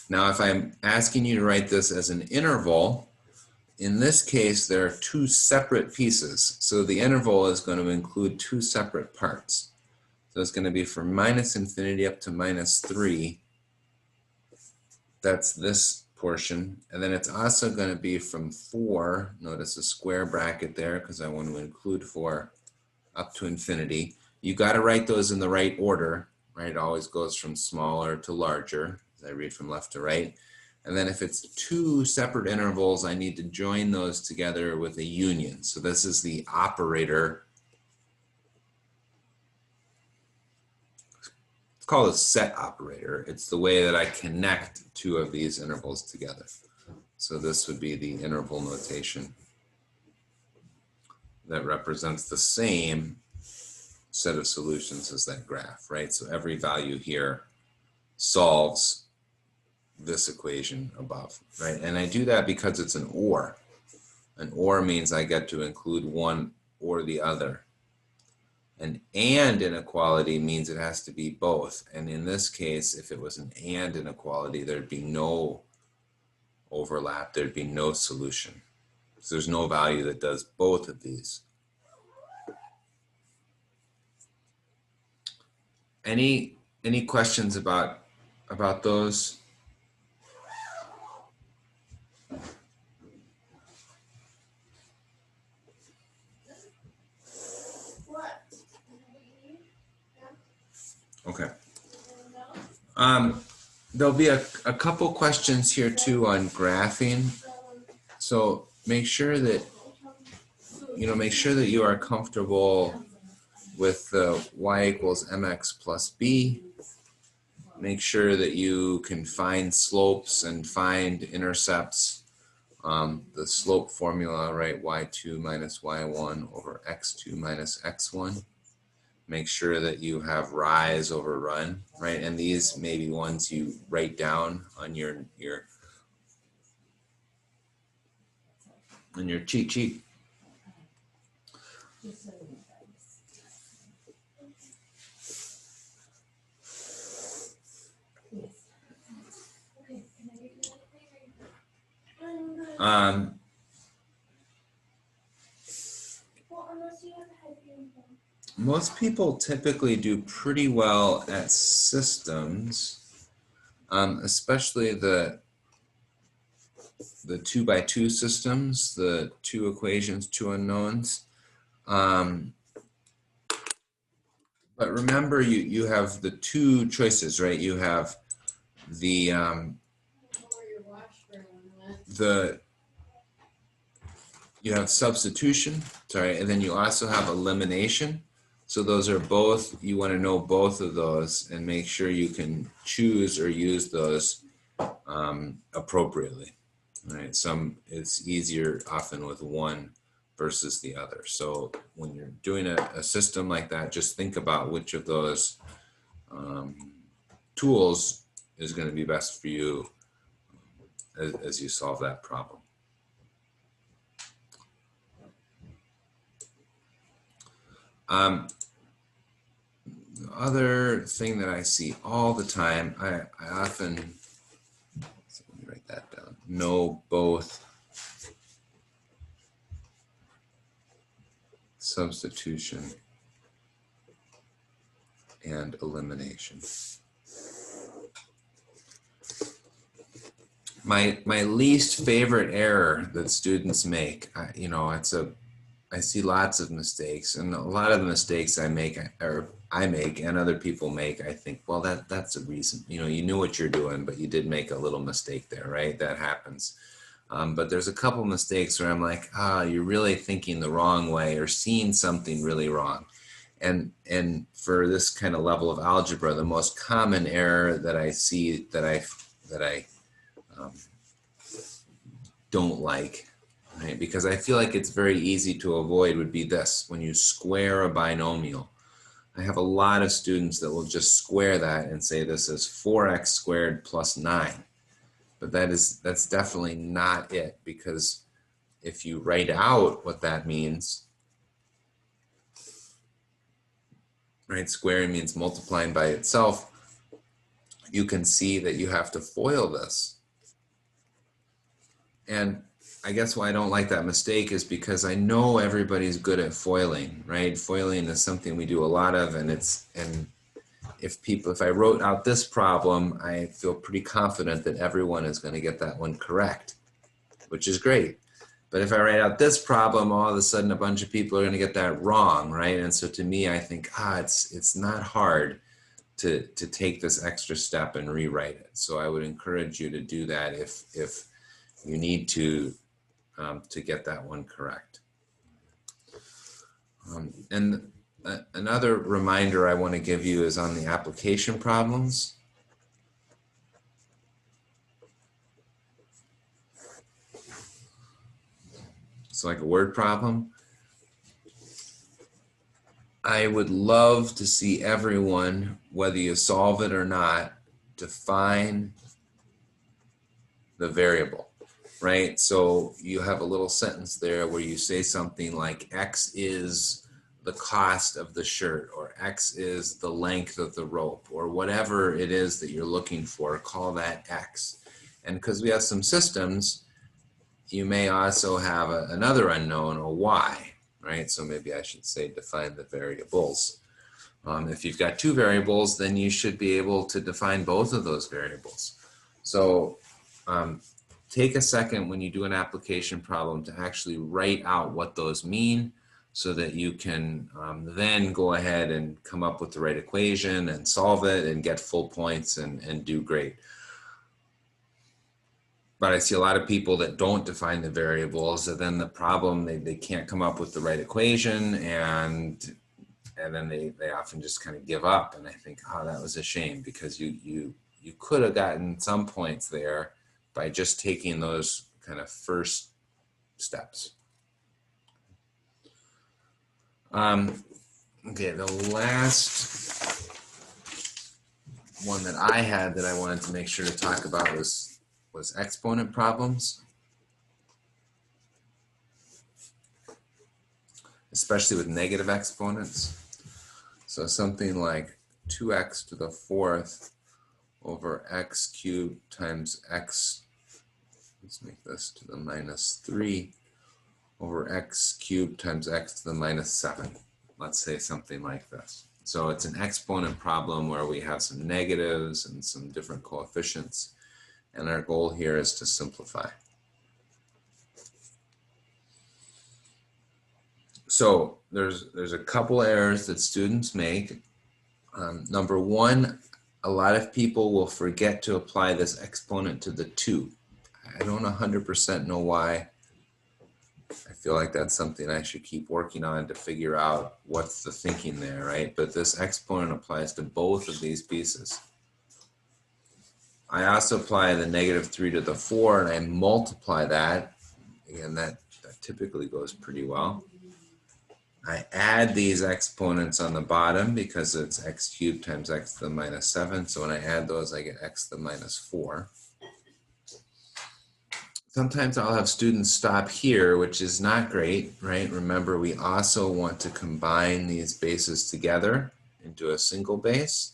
Now, if I'm asking you to write this as an interval, in this case, there are two separate pieces. So the interval is going to include two separate parts. So it's going to be from minus infinity up to minus 3. That's this portion. And then it's also going to be from 4, notice a square bracket there because I want to include 4, up to infinity. You got to write those in the right order, right? It always goes from smaller to larger, as I read from left to right. And then if it's two separate intervals, I need to join those together with a union. So this is the operator. It's called a set operator. It's the way that I connect two of these intervals together. So this would be the interval notation that represents the same set of solutions as that graph, right? So every value here solves this equation above, right? And I do that because it's an or. An or means I get to include one or the other. An and inequality means it has to be both. And in this case, if it was an and inequality, there'd be no overlap, there'd be no solution. So there's no value that does both of these. Any questions about those? Okay. There'll be a couple questions here too on graphing. So make sure that you are comfortable with the y equals mx plus b. Make sure that you can find slopes and find intercepts. The slope formula, right? y2 minus y1 over x2 minus x1. Make sure that you have rise over run, right? And these may be ones you write down on your cheat sheet. Most people typically do pretty well at systems, especially the 2x2 systems, the 2 equations, 2 unknowns. But remember, you have the 2 choices, right? You have the you have substitution, sorry, and then you also have elimination. So those are both, you want to know both of those and make sure you can choose or use those appropriately. Right? It's easier often with one versus the other. So when you're doing a system like that, just think about which of those tools is going to be best for you as you solve that problem. The other thing that I see all the time, I often, so let me write that down, know both substitution and elimination. My least favorite error that students make, I see lots of mistakes, and a lot of the mistakes I make and other people make, I think, well, that's a reason. You knew what you're doing, but you did make a little mistake there, right? That happens. But there's a couple mistakes where I'm like, you're really thinking the wrong way or seeing something really wrong. And for this kind of level of algebra, the most common error that I see that I don't like, right? Because I feel like it's very easy to avoid would be this: when you square a binomial. I have a lot of students that will just square that and say this is 4x squared plus 9. But that's definitely not it, because if you write out what that means, right, squaring means multiplying by itself. you can see that you have to FOIL this. And I guess why I don't like that mistake is because I know everybody's good at foiling, right? Foiling is something we do a lot of, and if I wrote out this problem, I feel pretty confident that everyone is going to get that one correct, which is great. But if I write out this problem, all of a sudden a bunch of people are going to get that wrong, right? And so to me, I think, it's not hard to take this extra step and rewrite it. So I would encourage you to do that if you need to get that one correct. And another reminder I want to give you is on the application problems. It's like a word problem. I would love to see everyone, whether you solve it or not, define the variable, right? So you have a little sentence there where you say something like X is the cost of the shirt, or X is the length of the rope, or whatever it is that you're looking for, call that X. And because we have some systems, you may also have another unknown, a Y, right? So maybe I should say define the variables. If you've got two variables, then you should be able to define both of those variables. So take a second when you do an application problem to actually write out what those mean, so that you can then go ahead and come up with the right equation and solve it and get full points and do great. But I see a lot of people that don't define the variables, and then the problem, they can't come up with the right equation, and then they often just kind of give up. And I think, that was a shame, because you could have gotten some points there by just taking those kind of first steps. Okay, the last one that I had that I wanted to make sure to talk about was exponent problems, especially with negative exponents. So something like 2x to the fourth over x cubed times x, let's make this to the minus 3, over x cubed times x to the minus 7. Let's say something like this. So it's an exponent problem where we have some negatives and some different coefficients, and our goal here is to simplify. So there's a couple errors that students make. Number one, a lot of people will forget to apply this exponent to the 2. I don't 100% know why. I feel like that's something I should keep working on to figure out what's the thinking there, right? But this exponent applies to both of these pieces. I also apply the negative 3 to the 4, and I multiply that. Again, that typically goes pretty well. I add these exponents on the bottom because it's x cubed times x to the minus 7. So when I add those, I get x to the minus 4. Sometimes I'll have students stop here, which is not great, right? Remember, we also want to combine these bases together into a single base.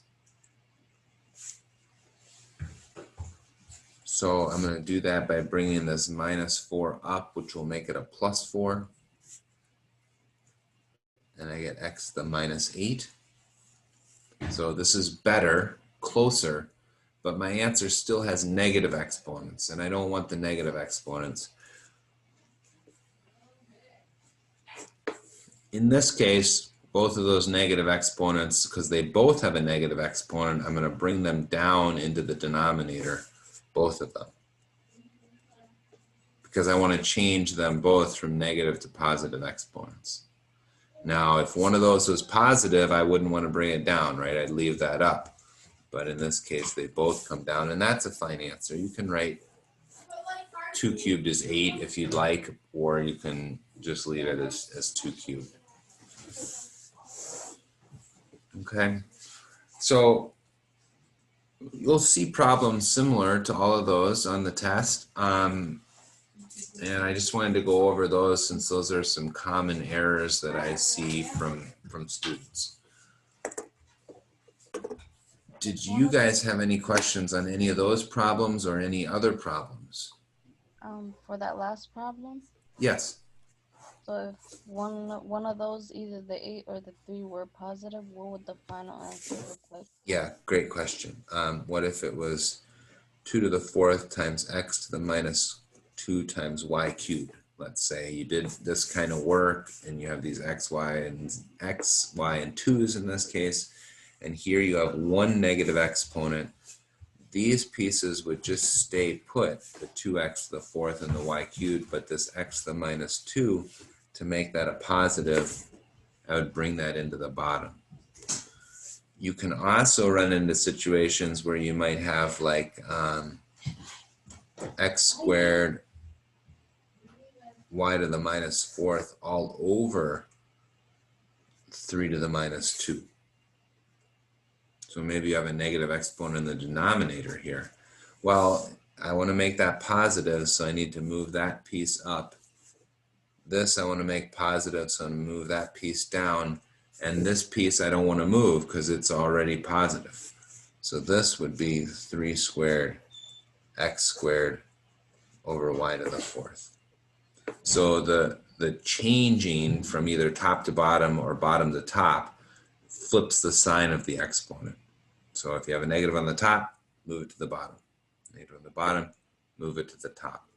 So I'm going to do that by bringing this minus 4 up, which will make it a plus 4. And I get x to the minus 8. So this is better, closer, but my answer still has negative exponents, and I don't want the negative exponents. In this case, both of those negative exponents, because they both have a negative exponent, I'm going to bring them down into the denominator, both of them, because I want to change them both from negative to positive exponents. Now, if one of those was positive, I wouldn't want to bring it down, right? I'd leave that up. But in this case, they both come down, and that's a fine answer. You can write 2 cubed is 8 if you'd like, or you can just leave it as 2 cubed. Okay, so you'll see problems similar to all of those on the test. And I just wanted to go over those since those are some common errors that I see from students. Did you guys have any questions on any of those problems or any other problems? For that last problem, Yes. so if one of those, either the 8 or the 3 were positive, what would the final answer look like? Yeah, great question. What if it was 2 to the 4th times x to the minus 2 times y cubed? Let's say you did this kind of work and you have these x, y, and 2's in this case, and here you have one negative exponent. These pieces would just stay put, the 2x to the 4th and the y cubed, but this x to the minus 2, to make that a positive, I would bring that into the bottom. You can also run into situations where you might have like x squared y to the minus 4th all over 3 to the minus 2. So maybe you have a negative exponent in the denominator here. Well, I want to make that positive, so I need to move that piece up. This I want to make positive, so I'm going to move that piece down. And this piece I don't want to move because it's already positive. So this would be 3 squared x squared over y to the 4th. So the changing from either top to bottom or bottom to top flips the sign of the exponent. So if you have a negative on the top, move it to the bottom. Negative on the bottom, move it to the top.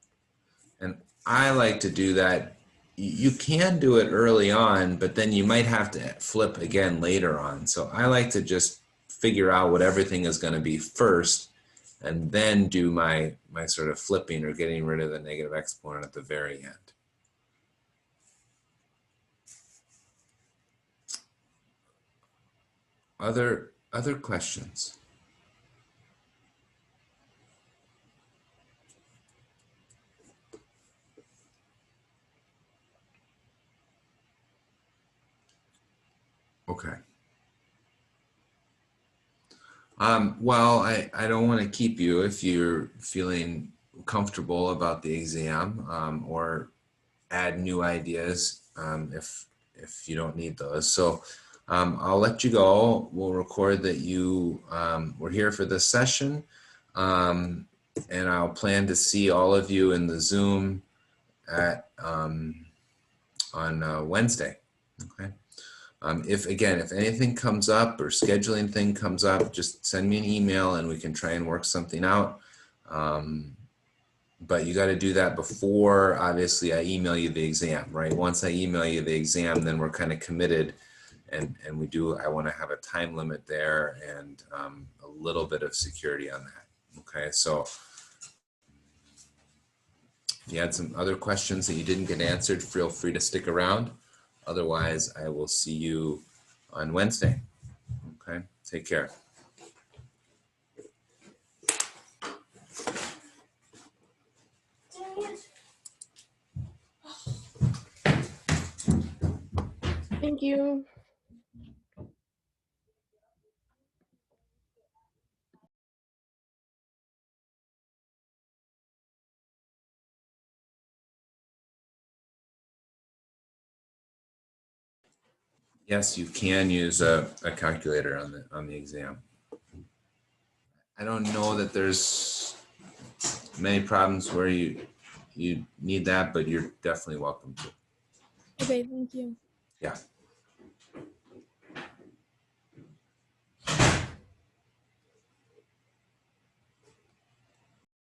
And I like to do that. You can do it early on, but then you might have to flip again later on. So I like to just figure out what everything is going to be first, and then do my sort of flipping or getting rid of the negative exponent at the very end. Other questions? Okay. Well, I don't want to keep you if you're feeling comfortable about the exam, or add new ideas if you don't need those. So I'll let you go. We'll record that you were here for this session, and I'll plan to see all of you in the Zoom at on Wednesday. Okay. If anything comes up or scheduling thing comes up, just send me an email and we can try and work something out. But you got to do that before, obviously, I email you the exam, right? Once I email you the exam, then we're kind of committed, and I want to have a time limit there and a little bit of security on that. Okay, so if you had some other questions that you didn't get answered, feel free to stick around. Otherwise, I will see you on Wednesday. Okay, take care. Thank you. Yes, you can use a calculator on the exam. I don't know that there's many problems where you need that, but you're definitely welcome to. Okay, thank you. Yeah.